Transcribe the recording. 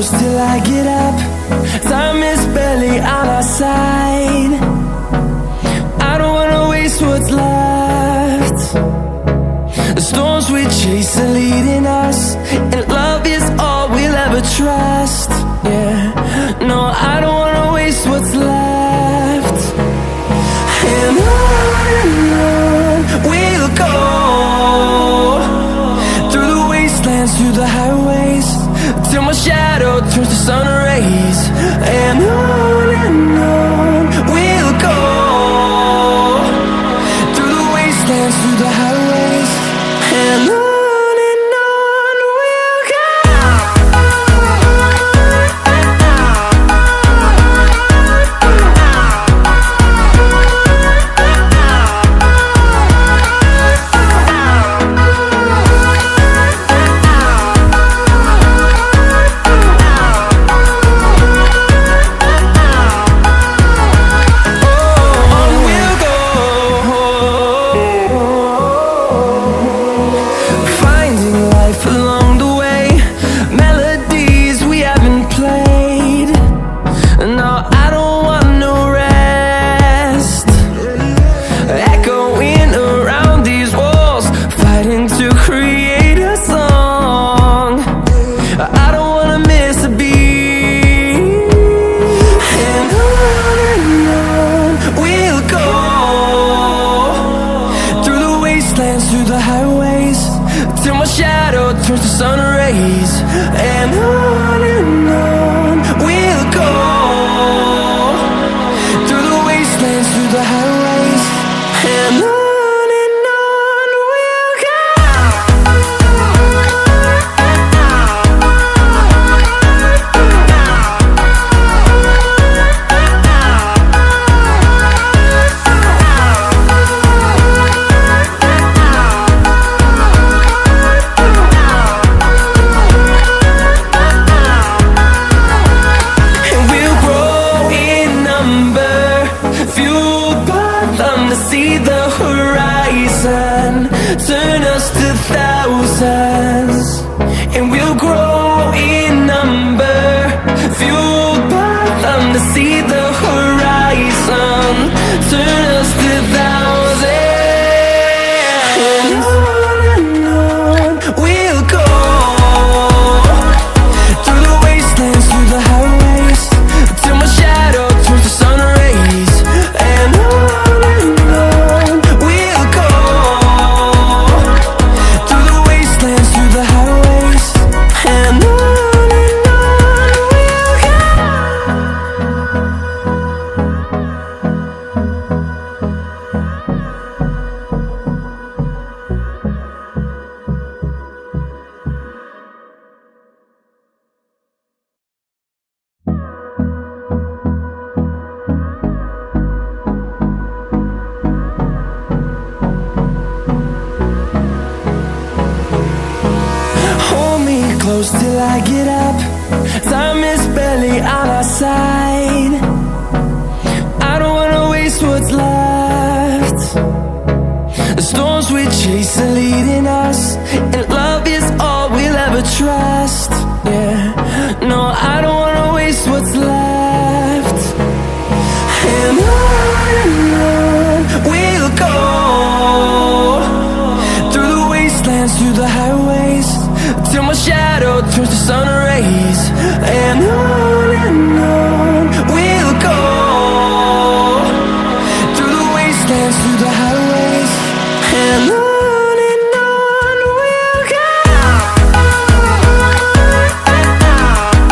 close till I get up. Time is barely on our side. I don't wanna waste what's left. The storms we chase are leading us, and love is all we'll ever trust. Yeah, no, I don't wanna waste what's left. And on we'll go, through the wastelands, through the highways, till my shadow turns to sun rays. And on we'll go, through the wastelands, through the highways, and on we'll go. Through the highways, till my shadow turns to sun rays. And on we'll go, through the wastelands, through the highways, and on we'll go. See the horizon turn us to thousands, and we'll grow in number, fueled by them. To see the horizon turn us to thousands, and on we'll go, through the wastelands, through the highways, till my shadow turns to sun rays. And close till I get up. Time is barely on our side. I don't wanna waste what's left. The storms we chase are leading us, and love is all we'll ever trust. Yeah, no, I don't wanna waste what's left. And on we'll go, through the wastelands, through the highways, till my shadow